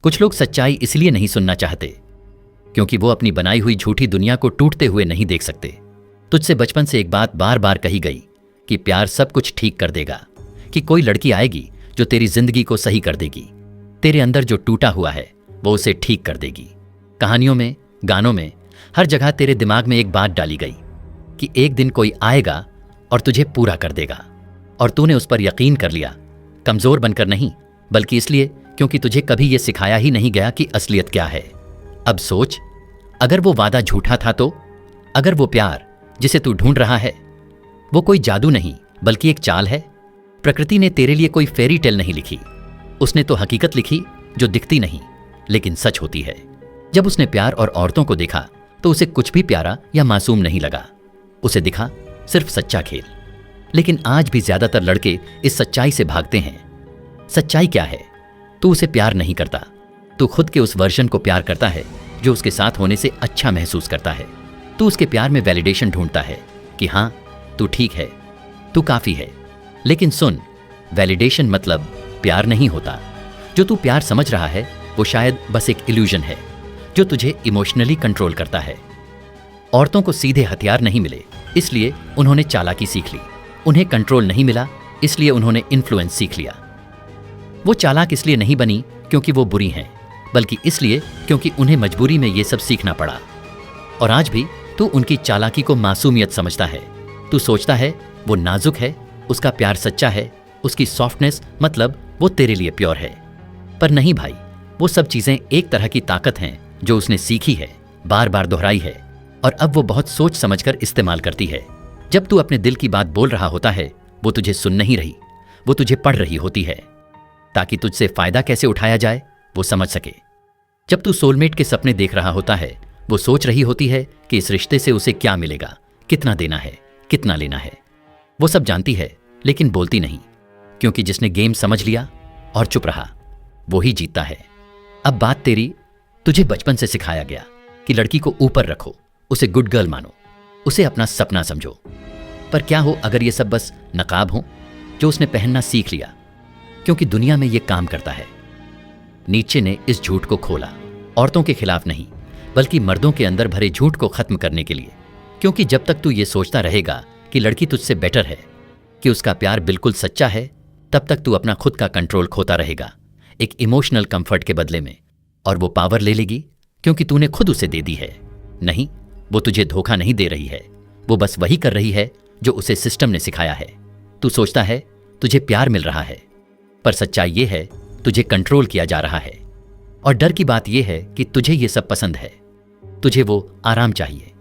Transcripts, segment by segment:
कुछ लोग सच्चाई इसलिए नहीं सुनना चाहते क्योंकि वो अपनी बनाई हुई झूठी दुनिया को टूटते हुए नहीं देख सकते। तुझसे बचपन से एक बात बार बार कही गई कि प्यार सब कुछ ठीक कर देगा, कि कोई लड़की आएगी जो तेरी जिंदगी को सही कर देगी, तेरे अंदर जो टूटा हुआ है वो उसे ठीक कर देगी। कहानियों में, गानों में, हर जगह तेरे दिमाग में एक बात डाली गई कि एक दिन कोई आएगा और तुझे पूरा कर देगा, और तूने उस पर यकीन कर लिया, कमजोर बनकर नहीं, बल्कि इसलिए क्योंकि तुझे कभी यह सिखाया ही नहीं गया कि असलियत क्या है। अब सोच, अगर वो वादा झूठा था तो, अगर वो प्यार जिसे तू ढूंढ रहा है वो कोई जादू नहीं बल्कि एक चाल है। प्रकृति ने तेरे लिए कोई फेरी टेल नहीं लिखी, उसने तो हकीकत लिखी जो दिखती नहीं लेकिन सच होती है। जब उसने प्यार और औरतों को देखा तो उसे कुछ भी प्यारा या मासूम नहीं लगा, उसे दिखा सिर्फ सच्चा खेल। लेकिन आज भी ज्यादातर लड़के इस सच्चाई से भागते हैं। सच्चाई क्या है? तू उसे प्यार नहीं करता, तू खुद के उस वर्जन को प्यार करता है जो उसके साथ होने से अच्छा महसूस करता है। तू उसके प्यार में वैलिडेशन ढूंढता है कि हाँ तू ठीक है, तू काफी है। लेकिन सुन, वैलिडेशन मतलब प्यार नहीं होता। जो तू प्यार समझ रहा है वो शायद बस एक इल्यूजन है जो तुझे इमोशनली कंट्रोल करता है। औरतों को सीधे हथियार नहीं मिले इसलिए उन्होंने चालाकी सीख ली, उन्हें कंट्रोल नहीं मिला इसलिए उन्होंने इन्फ्लुएंस सीख लिया। वो चालाक इसलिए नहीं बनी क्योंकि वो बुरी हैं, बल्कि इसलिए क्योंकि उन्हें मजबूरी में ये सब सीखना पड़ा। और आज भी तू उनकी चालाकी को मासूमियत समझता है। तू सोचता है वो नाजुक है, उसका प्यार सच्चा है, उसकी सॉफ्टनेस मतलब वो तेरे लिए प्योर है। पर नहीं भाई, वो सब चीजें एक तरह की ताकत हैं जो उसने सीखी है, बार बार दोहराई है, और अब वो बहुत सोच समझकर इस्तेमाल करती है। जब तू अपने दिल की बात बोल रहा होता है वो तुझे सुन नहीं रही, वो तुझे पढ़ रही होती है ताकि तुझसे फायदा कैसे उठाया जाए वो समझ सके। जब तू सोलमेट के सपने देख रहा होता है वो सोच रही होती है कि इस रिश्ते से उसे क्या मिलेगा, कितना देना है, कितना लेना है। वो सब जानती है लेकिन बोलती नहीं, क्योंकि जिसने गेम समझ लिया और चुप रहा वो ही जीतता है। अब बात तेरी, तुझे बचपन से सिखाया गया कि लड़की को ऊपर रखो, उसे गुड गर्ल मानो, उसे अपना सपना समझो। पर क्या हो अगर ये सब बस नकाब हो जो उसने पहनना सीख लिया, क्योंकि दुनिया में ये काम करता है। नीचे ने इस झूठ को खोला, औरतों के खिलाफ नहीं बल्कि मर्दों के अंदर भरे झूठ को खत्म करने के लिए। क्योंकि जब तक तू ये सोचता रहेगा कि लड़की तुझसे बेटर है, कि उसका प्यार बिल्कुल सच्चा है, तब तक तू अपना खुद का कंट्रोल खोता रहेगा एक इमोशनल कंफर्ट के बदले में। और वो पावर ले लेगी क्योंकि तूने खुद उसे दे दी है। नहीं, वो तुझे धोखा नहीं दे रही है, वो बस वही कर रही है जो उसे सिस्टम ने सिखाया है। तू सोचता है तुझे प्यार मिल रहा है, पर सच्चाई ये है तुझे कंट्रोल किया जा रहा है। और डर की बात यह है कि तुझे ये सब पसंद है, तुझे वो आराम चाहिए,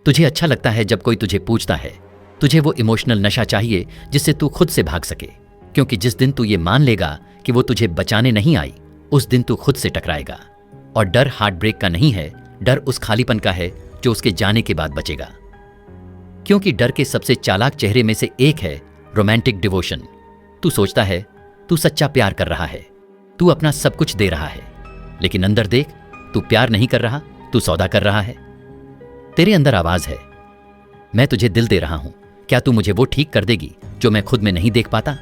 तुझे अच्छा लगता है जब कोई तुझे पूछता है, तुझे वो इमोशनल नशा चाहिए जिससे तू खुद से भाग सके। क्योंकि जिस दिन तू ये मान लेगा कि वो तुझे बचाने नहीं आई, उस दिन तू खुद से टकराएगा। और डर हार्ट ब्रेक का नहीं है, डर उस खालीपन का है जो उसके जाने के बाद बचेगा। क्योंकि डर के सबसे चालाक चेहरे में से एक है रोमांटिक डिवोशन। तू सोचता है तू सच्चा प्यार कर रहा है, तू अपना सब कुछ दे रहा है, लेकिन अंदर देख, तू प्यार नहीं कर रहा, तू सौदा कर रहा है। तेरे अंदर आवाज है, मैं तुझे दिल दे रहा हूं, क्या तू मुझे वो ठीक कर देगी जो मैं खुद में नहीं देख पाता?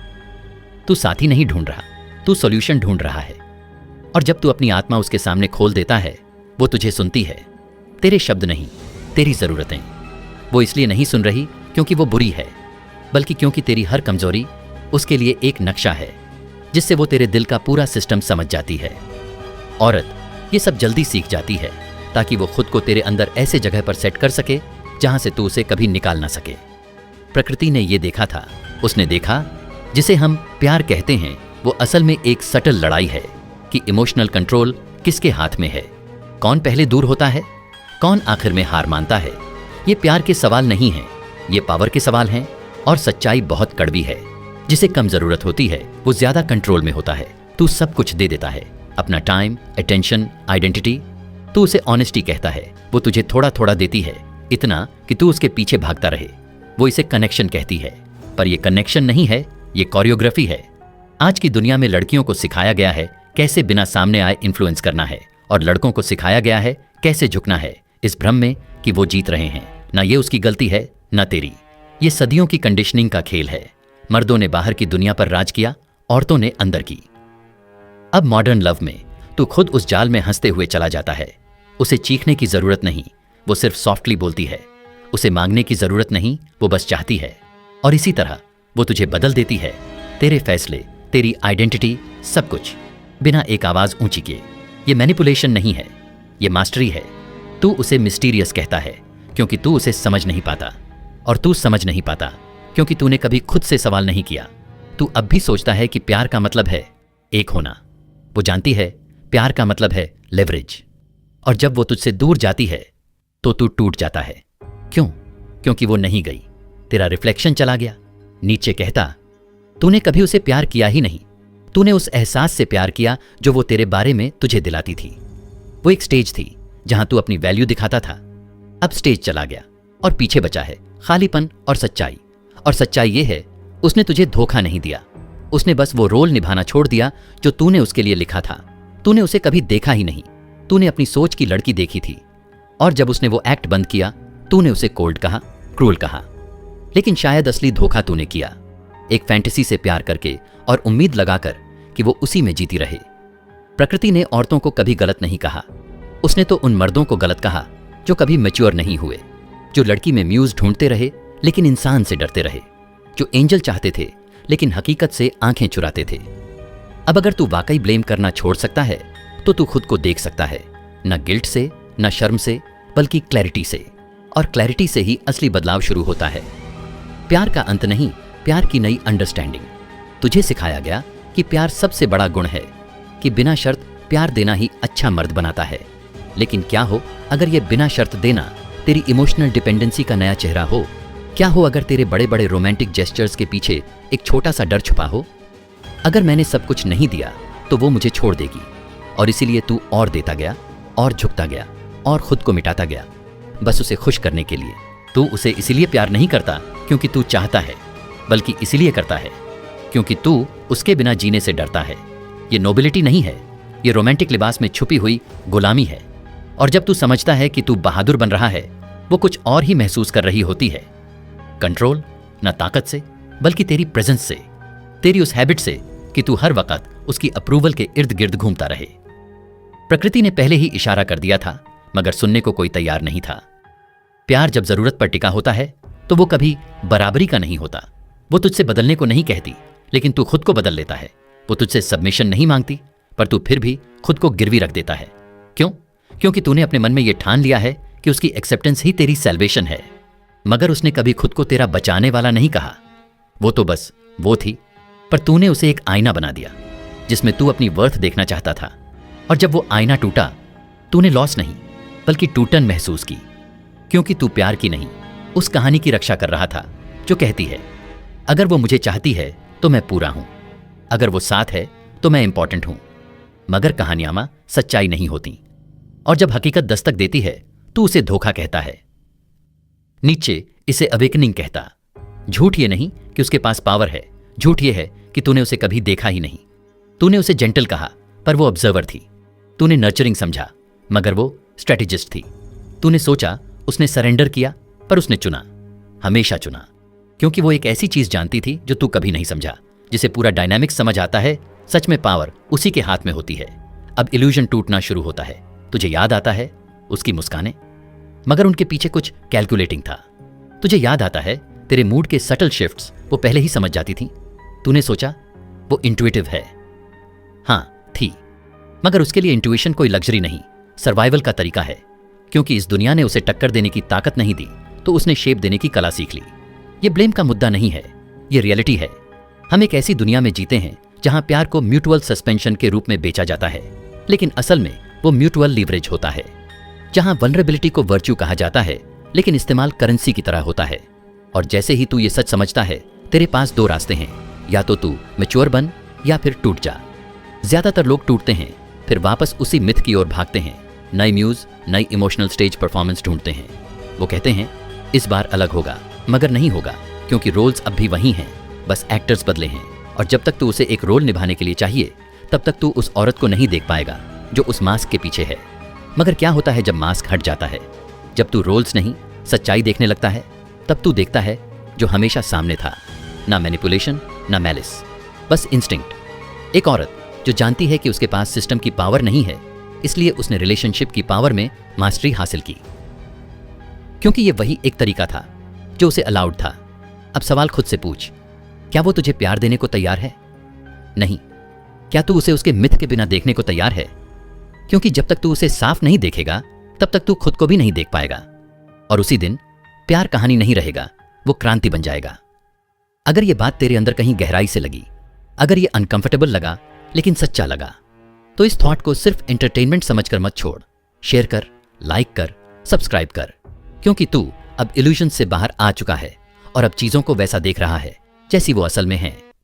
तू साथी नहीं ढूंढ रहा, तू सॉल्यूशन ढूंढ रहा है। और जब तू अपनी आत्मा उसके सामने खोल देता है वो तुझे सुनती है, तेरे शब्द नहीं, तेरी जरूरतें। वो इसलिए नहीं सुन रही क्योंकि वो बुरी है, बल्कि क्योंकि तेरी हर कमजोरी उसके लिए एक नक्शा है जिससे वो तेरे दिल का पूरा सिस्टम समझ जाती है। औरत ये सब जल्दी सीख जाती है ताकि वो खुद को तेरे अंदर ऐसे जगह पर सेट कर सके जहां से तू उसे कभी निकाल ना सके। प्रकृति ने ये देखा था, उसने देखा जिसे हम प्यार कहते हैं वो असल में एक सटल लड़ाई है कि इमोशनल कंट्रोल किसके हाथ में है, कौन पहले दूर होता है, कौन आखिर में हार मानता है। ये प्यार के सवाल नहीं है, ये पावर के सवाल हैं। और सच्चाई बहुत कड़वी है, जिसे कम जरूरत होती है वो ज्यादा कंट्रोल में होता है। तू सब कुछ दे देता है, अपना टाइम, अटेंशन, आइडेंटिटी। तू उसे ऑनेस्टी कहता है, वो तुझे थोड़ा थोड़ा देती है, इतना कि तू उसके पीछे भागता रहे। वो इसे कनेक्शन कहती है, पर ये कनेक्शन नहीं है, ये कोरियोग्राफी है। आज की दुनिया में लड़कियों को सिखाया गया है कैसे बिना सामने आए इन्फ्लुएंस करना है, और लड़कों को सिखाया गया है कैसे झुकना है, इस भ्रम में कि वो जीत रहे हैं। ना ये उसकी गलती है ना तेरी, ये सदियों की कंडीशनिंग का खेल है। मर्दों ने बाहर की दुनिया पर राज किया, औरतों ने अंदर की। अब मॉडर्न लव में तू खुद उस जाल में हंसते हुए चला जाता है। उसे चीखने की जरूरत नहीं, वो सिर्फ सॉफ्टली बोलती है। उसे मांगने की जरूरत नहीं, वो बस चाहती है। और इसी तरह वो तुझे बदल देती है, तेरे फैसले, तेरी आइडेंटिटी, सब कुछ, बिना एक आवाज ऊंची किए। ये मैनिपुलेशन नहीं है, ये मास्टरी है। तू उसे मिस्टीरियस कहता है क्योंकि तू उसे समझ नहीं पाता, और तू समझ नहीं पाता क्योंकि तूने कभी खुद से सवाल नहीं किया। तू अब भी सोचता है कि प्यार का मतलब है एक होना। वो जानती है प्यार का मतलब है लेवरेज। और जब वो तुझसे दूर जाती है तो तू टूट जाता है। क्यों? क्योंकि वो नहीं गई, तेरा रिफ्लेक्शन चला गया। नीचे कहता, तूने कभी उसे प्यार किया ही नहीं। तूने उस एहसास से प्यार किया जो वो तेरे बारे में तुझे दिलाती थी। वो एक स्टेज थी जहां तू अपनी वैल्यू दिखाता था। अब स्टेज चला गया और पीछे बचा है खालीपन और सच्चाई। और सच्चाई ये है, उसने तुझे धोखा नहीं दिया। उसने बस वो रोल निभाना छोड़ दिया जो तूने उसके लिए लिखा था। तूने उसे कभी देखा ही नहीं। तूने अपनी सोच की लड़की देखी थी, और जब उसने वो एक्ट बंद किया तूने उसे कोल्ड कहा, क्रूल कहा। लेकिन शायद असली धोखा तूने किया, एक फैंटेसी से प्यार करके और उम्मीद लगाकर कि वो उसी में जीती रहे। प्रकृति ने औरतों को कभी गलत नहीं कहा। उसने तो उन मर्दों को गलत कहा जो कभी मैच्योर नहीं हुए, जो लड़की में म्यूज ढूंढते रहे लेकिन इंसान से डरते रहे, जो एंजल चाहते थे लेकिन हकीकत से आंखें चुराते थे। अब अगर तू वाकई ब्लेम करना छोड़ सकता है तो तू खुद को देख सकता है, न गिल्ट से, न शर्म से, बल्कि क्लैरिटी से। और क्लैरिटी से ही असली बदलाव शुरू होता है। प्यार का अंत नहीं, प्यार की नई अंडरस्टैंडिंग। तुझे सिखाया गया कि प्यार सबसे बड़ा गुण है, कि बिना शर्त प्यार देना ही अच्छा मर्द बनाता है। लेकिन क्या हो अगर ये बिना शर्त देना तेरी इमोशनल डिपेंडेंसी का नया चेहरा हो? क्या हो अगर तेरे बड़े बड़े रोमांटिक जेस्चर्स के पीछे एक छोटा सा डर छुपा हो? अगर मैंने सब कुछ नहीं दिया तो वो मुझे छोड़ देगी, और इसीलिए तू और देता गया, और झुकता गया, और खुद को मिटाता गया, बस उसे खुश करने के लिए। तू उसे इसीलिए प्यार नहीं करता क्योंकि तू चाहता है, बल्कि इसीलिए करता है क्योंकि तू उसके बिना जीने से डरता है। ये नोबिलिटी नहीं है, ये रोमांटिक लिबास में छुपी हुई गुलामी है। और जब तू समझता है कि तू बहादुर बन रहा है, वो कुछ और ही महसूस कर रही होती है। कंट्रोल, न ताकत से, बल्कि तेरी प्रेजेंस से, तेरी उस हैबिट से कि तू हर वक्त उसकी अप्रूवल के इर्द गिर्द घूमता रहे। प्रकृति ने पहले ही इशारा कर दिया था, मगर सुनने को कोई तैयार नहीं था। प्यार जब जरूरत पर टिका होता है तो वो कभी बराबरी का नहीं होता। वो तुझसे बदलने को नहीं कहती, लेकिन तू खुद को बदल लेता है। वो तुझसे सबमिशन नहीं मांगती, पर तू फिर भी खुद को गिरवी रख देता है। क्यों? क्योंकि तूने अपने मन में यह ठान लिया है कि उसकी एक्सेप्टेंस ही तेरी सैल्वेशन है। मगर उसने कभी खुद को तेरा बचाने वाला नहीं कहा। वो तो बस वो थी, पर तूने उसे एक आईना बना दिया जिसमें तू अपनी वर्थ देखना चाहता था। और जब वो आईना टूटा, तूने लॉस नहीं बल्कि टूटन महसूस की, क्योंकि तू प्यार की नहीं, उस कहानी की रक्षा कर रहा था जो कहती है, अगर वो मुझे चाहती है तो मैं पूरा हूं, अगर वो साथ है तो मैं इंपॉर्टेंट हूं। मगर कहानियां सच्चाई नहीं होती, और जब हकीकत दस्तक देती है तो उसे धोखा कहता है। नीचे इसे अवेकनिंग कहता। झूठ ये नहीं कि उसके पास पावर है, झूठ ये है कि तूने उसे कभी देखा ही नहीं। तूने उसे जेंटल कहा, पर वो ऑब्जर्वर थी। तूने नर्चरिंग समझा, मगर वो स्ट्रेटेजिस्ट थी। तूने सोचा उसने सरेंडर किया, पर उसने चुना, हमेशा चुना, क्योंकि वो एक ऐसी चीज जानती थी जो तू कभी नहीं समझा, जिसे पूरा डायनामिक्स समझ आता है। सच में पावर उसी के हाथ में होती है। अब इल्यूजन टूटना शुरू होता है। तुझे याद आता है उसकी मुस्कानें, मगर उनके पीछे कुछ कैलकुलेटिंग था। तुझे याद आता है तेरे मूड के सटल शिफ्ट्स वो पहले ही समझ जाती थी। तूने सोचा वो इंट्यूटिव है। हां थी, मगर उसके लिए इंट्यूशन कोई लग्जरी नहीं, सर्वाइवल का तरीका है। क्योंकि इस दुनिया ने उसे टक्कर देने की ताकत नहीं दी, तो उसने शेप देने की कला सीख ली। ये ब्लेम का मुद्दा नहीं है, ये रियलिटी है। हम एक ऐसी दुनिया में जीते हैं जहां प्यार को म्यूचुअल सस्पेंशन के रूप में बेचा जाता है, लेकिन असल में वो म्यूचुअल लीवरेज होता है। जहां वल्नरेबिलिटी को वर्च्यू कहा जाता है, लेकिन इस्तेमाल करेंसी की तरह होता है। और जैसे ही तू ये सच समझता है, तेरे पास दो रास्ते हैं, या तो तू मैच्योर बन या फिर टूट जा। ज्यादातर लोग टूटते हैं, फिर वापस उसी मिथ की ओर भागते हैं, नई म्यूज, नई इमोशनल स्टेज परफॉर्मेंस ढूंढते हैं। वो कहते हैं इस बार अलग होगा, मगर नहीं होगा, क्योंकि रोल्स अब भी वही हैं, बस एक्टर्स बदले हैं। और जब तक तू उसे एक रोल निभाने के लिए चाहिए, तब तक तू उस औरत को नहीं देख पाएगा जो उस मास्क के पीछे है। मगर क्या होता है जब मास्क हट जाता है? जब तू रोल्स नहीं सच्चाई देखने लगता है, तब तू देखता है जो हमेशा सामने था, ना मैनिपुलेशन, ना मैलिस, बस इंस्टिंक्ट। एक औरत जो जानती है कि उसके पास सिस्टम की पावर नहीं है, इसलिए उसने रिलेशनशिप की पावर में मास्टरी हासिल की, क्योंकि ये वही एक तरीका था जो उसे अलाउड था। अब सवाल खुद से पूछ, क्या वो तुझे प्यार देने को तैयार है? नहीं। क्या तू उसे उसके मिथ के बिना देखने को तैयार है? क्योंकि जब तक तू उसे साफ नहीं देखेगा तब तक तू खुद को भी नहीं देख पाएगा, और उसी दिन प्यार कहानी नहीं रहेगा, वो क्रांति बन जाएगा। अगर ये बात तेरे अंदर कहीं गहराई से लगी, अगर ये अनकंफर्टेबल लगा लेकिन सच्चा लगा, तो इस थॉट को सिर्फ एंटरटेनमेंट समझकर मत छोड़। शेयर कर, लाइक कर, सब्सक्राइब कर, क्योंकि तू अब इल्यूजन से बाहर आ चुका है और अब चीजों को वैसा देख रहा है जैसी वो असल में है।